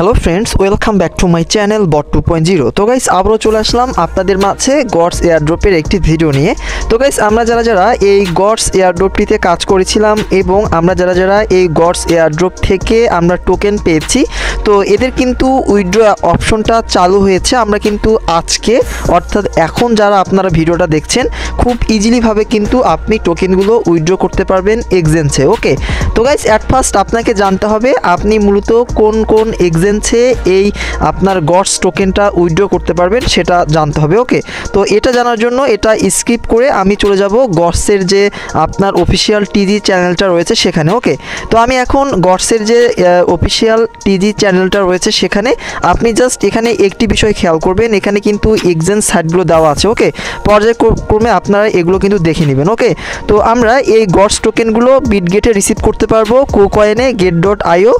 Hello friends, welcome back to my channel bot 2.0। তো guys আবারও চলে আসলাম আপনাদের মাঝে গডস এয়ারড্রপের একটি ভিডিও নিয়ে। তো গাইস আমরা যারা এই গডস এয়ারড্রপটিতে কাজ করেছিলাম এবং আমরা যারা এই গডস এয়ারড্রপ থেকে আমরা টোকেন পেয়েছি, তো এদের কিন্তু উইথড্র অপশনটা চালু হয়েছে। আমরা কিন্তু আজকে অর্থাৎ এখন যারা আপনারা ভিডিওটা দেখছেন খুব ইজিলিভাবে কিন্তু আপনি টোকেনগুলো উইথড্র করতে পারবেন এক্সচেঞ্জে। ওকে, তো গাইস অ্যাট ফার্স্ট আপনাকে জানতে হবে আপনি মূলত কোন কোন এক্সচেঞ্জে এই আপনার গডস টোকেনটা উইথড্র করতে পারবেন সেটা জানতে হবে। ওকে, তো এটা জানার জন্য এটা স্কিপ করে আমি চলে যাব গডসের যে আপনার অফিসিয়াল টিজি চ্যানেলটা রয়েছে সেখানে। ওকে, তো আমি এখন গডসের যে অফিসিয়াল টিজি চ্যানেলটা রয়েছে সেখানে আপনি জাস্ট এখানে একটি বিষয় খেয়াল করবেন, এখানে কিন্তু এক্সচেঞ্জ সাইটগুলো দেওয়া আছে। ওকে, পর্যায়ক্রমে আপনারা এগুলো কিন্তু দেখে নেবেন। ওকে, তো আমরা এই গডস টোকেনগুলো বিটগেটে রিসিভ করতে পারবো, কুকয়েনে, get.io,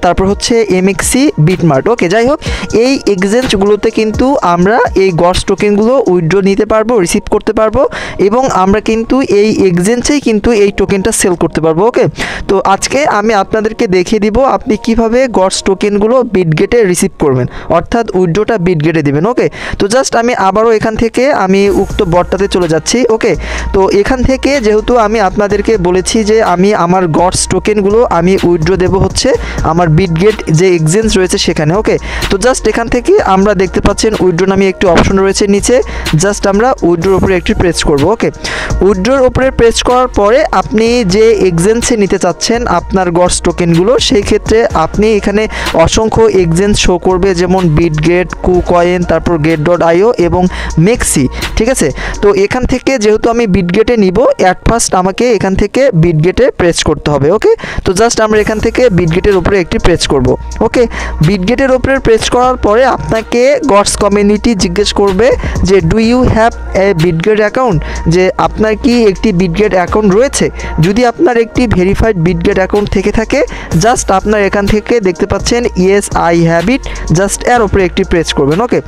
তারপর হচ্ছে এমএক্সি, বিটমার্ট। ওকে, যাই হোক এই এক্সচেঞ্জগুলোতে কিন্তু আমরা এই গডস টোকেনগুলো উইথড্র নিতে পারবো, রিসিভ করতে পারবো এবং আমরা কিন্তু এই এক্সচেঞ্জেই কিন্তু এই টোকেনটা সেল করতে পারবো। ওকে, তো আজকে আমি আপনাদেরকে দেখিয়ে দিব আপনি কিভাবে গডস টোকেনগুলো বিটগেটে রিসিভ করবেন, অর্থাৎ উইথড্রটা বিটগেটে দিবেন। ওকে, তো জাস্ট আমি আবারও এখান থেকে আমি উক্ত বটটাতে চলে যাচ্ছি। ওকে, তো এখান থেকে যেহেতু আমি আপনাদেরকে বলেছি যে আমি আমার গডস টোকেনগুলো আমি উইথড্র দেবো হচ্ছে আমার বিটগেট যে এক্সচেঞ্জ রয়েছে সেখানে। ওকে, তো জাস্ট এখান থেকে আমরা দেখতে পাচ্ছেন উইথড্র নামে একটি অপশন রয়েছে নিচে, জাস্ট আমরা উইথড্রোর উপরে একটি প্রেস করব। ওকে, উইথড্রোর উপরে প্রেস করার পরে আপনি যে এক্সচেঞ্জে নিতে চাচ্ছেন আপনার গডস টোকেনগুলো, সেই ক্ষেত্রে আপনি এখানে অসংখ্য এক্সচেঞ্জ শো করবে, যেমন বিটগেট, কুকয়েন, তারপর get.io এবং মেক্সি। ঠিক আছে, তো এখান থেকে যেহেতু আমি বিটগেটে নিব, অ্যাট ফার্স্ট আমাকে এখান থেকে বিটগেটে প্রেস করতে হবে। ওকে, তো জাস্ট আমরা এখান থেকে বিটগেটের উপরে একটি প্রেস করব। ওকে, বিটগেটের উপরে প্রেস করার পরে আপনাকে গডস কমিউনিটি জিজ্ঞেস করবে যে do you have a Bitget account, যে আপনার কি একটি বিটগেট অ্যাকাউন্ট রয়েছে। যদি আপনার একটি ভেরিফাইড বিটগেট অ্যাকাউন্ট থেকে থাকে, জাস্ট আপনার এখান থেকে দেখতে পাচ্ছেন yes I have it, just এর উপরে একটি প্রেস করবেন। ওকে,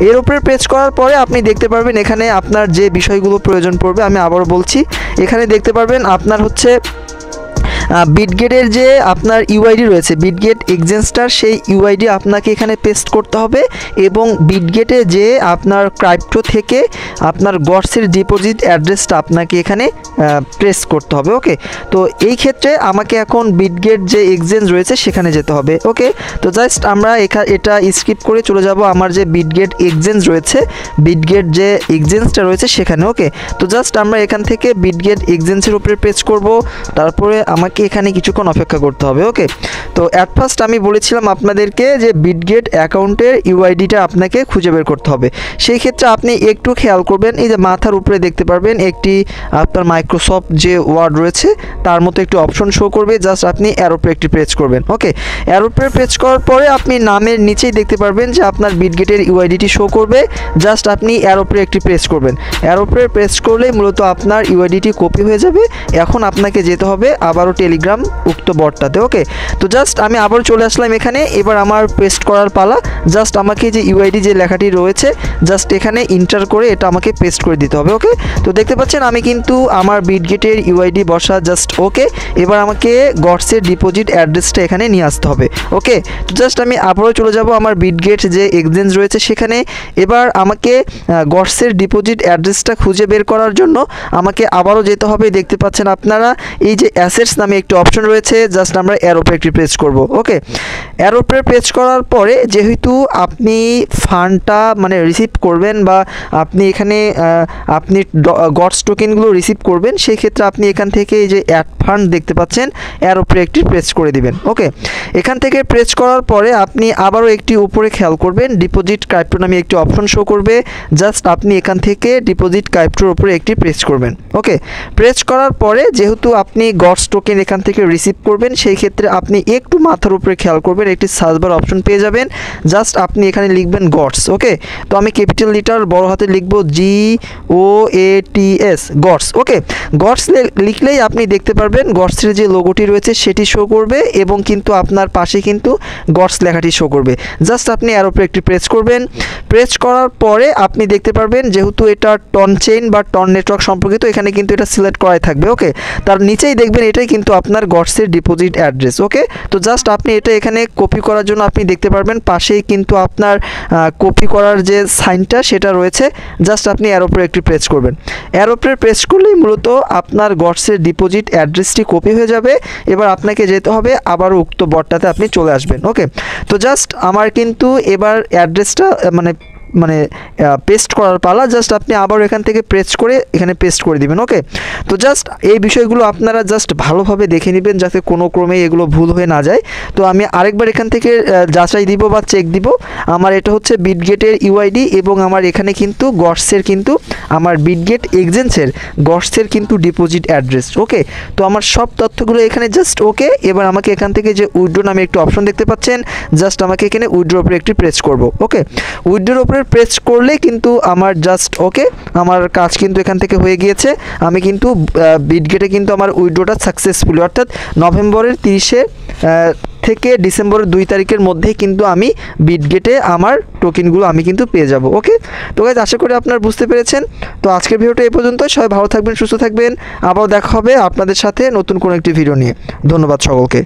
এর উপরে প্রেস করার পরে আপনি দেখতে পারবেন এখানে আপনার যে বিষয়গুলো প্রয়োজন পড়বে, আমি আবারও বলছি, এখানে দেখতে পারবেন আপনার হচ্ছে বিটগেটের যে আপনার ইউআইডি রয়েছে, বিটগেট এক্সচেঞ্জটার সেই ইউআইডি আপনাকে এখানে পেস্ট করতে হবে এবং বিটগেটে যে আপনার ক্রাইপ্টো থেকে আপনার গডসের ডিপোজিট অ্যাড্রেসটা আপনাকে এখানে প্রেস করতে হবে। ওকে, তো এই ক্ষেত্রে আমাকে এখন বিটগেট যে এক্সচেঞ্জ রয়েছে সেখানে যেতে হবে। ওকে, তো জাস্ট আমরা এটা স্কিপ করে চলে যাব আমার যে বিটগেট এক্সচেঞ্জ রয়েছে, বিটগেট যে এক্সচেঞ্জটা রয়েছে সেখানে। ওকে, তো জাস্ট আমরা এখান থেকে বিটগেট এক্সচেঞ্জের উপরে প্রেস করব, তারপরে আমাকে এখানে কিছুক্ষণ অপেক্ষা করতে হবে। ওকে, তো অ্যাট ফার্স্ট আমি বলেছিলাম আপনাদেরকে যে বিটগেট অ্যাকাউন্টের ইউআইডিটা আপনাকে খুঁজে বের করতে হবে। সেই ক্ষেত্রে আপনি একটু খেয়াল করবেন, এই যে মাথার উপরে দেখতে পারবেন একটি আপনার মাইক্রোসফট যে ওয়ার্ড রয়েছে তার মতো একটি অপশন শো করবে, জাস্ট আপনি এর উপরে একটি প্রেস করবেন। ওকে, এর উপরে প্রেস করার পরে আপনি নামের নিচেই দেখতে পারবেন যে আপনার বিটগেটের ইউআইডিটি শো করবে, জাস্ট আপনি এর উপরে একটি প্রেস করবেন। এর উপরে প্রেস করলেই মূলত আপনার ইউআইডিটি কপি হয়ে যাবে। এখন আপনাকে যেতে হবে আবারও টেলিগ্রাম উক্ত বটটাতে। ওকে, তো জাস্ট আমি আবার চলে আসলাম এখানে, এবার আমার পেস্ট করার পালা। জাস্ট আমাকে যে ইউআইডি যে লেখাটি রয়েছে জাস্ট এখানে ইন্টার করে এটা আমাকে পেস্ট করে দিতে হবে। ওকে, তো দেখতে পাচ্ছেন আমি কিন্তু আমার বিটগেটের ইউআইডি বসা, জাস্ট ওকে। এবার আমাকে গডসের ডিপোজিট অ্যাড্রেসটা এখানে নিয়ে আসতে হবে। ওকে, তো জাস্ট আমি আবারও চলে যাব আমার বিটগেট যে এক্সচেঞ্জ রয়েছে সেখানে। এবার আমাকে গডসের ডিপোজিট অ্যাড্রেসটা খুঁজে বের করার জন্য আমাকে আবারও যেতে হবে। দেখতে পাচ্ছেন আপনারা এই যে অ্যাসেটস নামে একটি অপশন রয়েছে, জাস্ট আমরা এর উপরে একটি প্রেস করব। ওকে, এর উপরে প্রেস করার পরে যেহেতু আপনি ফান্ডটা মানে রিসিভ করবেন বা আপনি এখানে আপনি গডস টোকেনগুলো রিসিভ করবেন, সেই ক্ষেত্রে আপনি এখান থেকে এই যে অ্যাড ফান্ড দেখতে পাচ্ছেন এর উপরে একটি প্রেস করে দিবেন। ওকে, এখান থেকে প্রেস করার পরে আপনি আবারও একটি উপরে খেয়াল করবেন ডিপোজিট ক্রাইপ্টো নামে একটি অপশন শো করবে, জাস্ট আপনি এখান থেকে ডিপোজিট ক্রাইপ্টোর উপরে একটি প্রেস করবেন। ওকে, প্রেস করার পরে যেহেতু আপনি গডস টোকেন এখান থেকে রিসিভ করবেন, সেই ক্ষেত্রে আপনি একটু মাথার উপরে খেয়াল করবেন একটি সার্চ বার অপশন পেয়ে যাবেন, জাস্ট আপনি এখানে লিখবেন গডস। ওকে, তো আমি ক্যাপিটাল লিটার বড় হাতে লিখব GOATS গডস। ওকে, গডস লিখলেই আপনি দেখতে পারবেন গডসের যে লোগোটি রয়েছে সেটি শো করবে এবং কিন্তু আপনার পাশে কিন্তু গডস লেখাটি শো করবে। জাস্ট আপনি এর উপরে একটি প্রেস করবেন। প্রেস করার পরে আপনি দেখতে পারবেন যেহেতু এটা টন চেইন বা টন নেটওয়ার্ক সম্পর্কিত, এখানে কিন্তু এটা সিলেক্ট করাই থাকবে। ওকে, তার নিচেই দেখবেন এটাই কিন্তু আপনার গডসের ডিপোজিট অ্যাড্রেস। ওকে, তো জাস্ট আপনি এটা এখানে কপি করার জন্য আপনি দেখতে পারবেন পাশেই কিন্তু আপনার কপি করার যে সাইনটা সেটা রয়েছে। জাস্ট আপনি এর উপরে একটি প্রেস করবেন। এর উপরে প্রেস করলেই মূলত আপনার গডসের ডিপোজিট অ্যাড্রেসটি কপি হয়ে যাবে। এবার আপনাকে যেতে হবে আবার উক্ত বটটাতে আপনি চলে আসবেন। ওকে, তো জাস্ট আমার কিন্তু এবার অ্যাড্রেসটা মানে পেস্ট করার পালা। জাস্ট আপনি আবার এখান থেকে প্রেস করে এখানে পেস্ট করে দিবেন। ওকে, তো জাস্ট এই বিষয়গুলো আপনারা জাস্ট ভালোভাবে দেখে নেবেন যাতে কোনো ক্রমে এগুলো ভুল হয়ে না যায়। তো আমি আরেকবার এখান থেকে যাচাই দিব বা চেক দিব। আমার এটা হচ্ছে বিটগেটের ইউআইডি এবং আমার এখানে কিন্তু গডসের কিন্তু আমার বিটগেট এক্সচেঞ্জের গডসের কিন্তু ডিপোজিট অ্যাড্রেস। ওকে, তো আমার সব তথ্যগুলো এখানে জাস্ট ওকে। এবার আমাকে এখান থেকে যে উইথড্র নামে একটু অপশন দেখতে পাচ্ছেন, জাস্ট আমাকে এখানে উইথড্রর উপরে একটি প্রেস করব। ওকে, উইথড্রর উপরে প্রেস করলে কিন্তু আমার জাস্ট ওকে, আমার কাজ কিন্তু এখান থেকে হয়ে গিয়েছে। আমি কিন্তু বিটগেটে কিন্তু আমার উইথড্রটা সাকসেসফুলি, অর্থাৎ নভেম্বরের 30 থেকে ডিসেম্বরের 2 তারিখের মধ্যেই কিন্তু আমি বিটগেটে আমার টোকেনগুলো আমি কিন্তু পেয়ে যাব। ওকে, তো গাইজ আশা করি আপনারা বুঝতে পেরেছেন। তো আজকের ভিডিওটা এই পর্যন্ত। সবাই ভালো থাকবেন, সুস্থ থাকবেন। আবার দেখা হবে আপনাদের সাথে নতুন কোনো একটি ভিডিও নিয়ে। ধন্যবাদ সকলকে।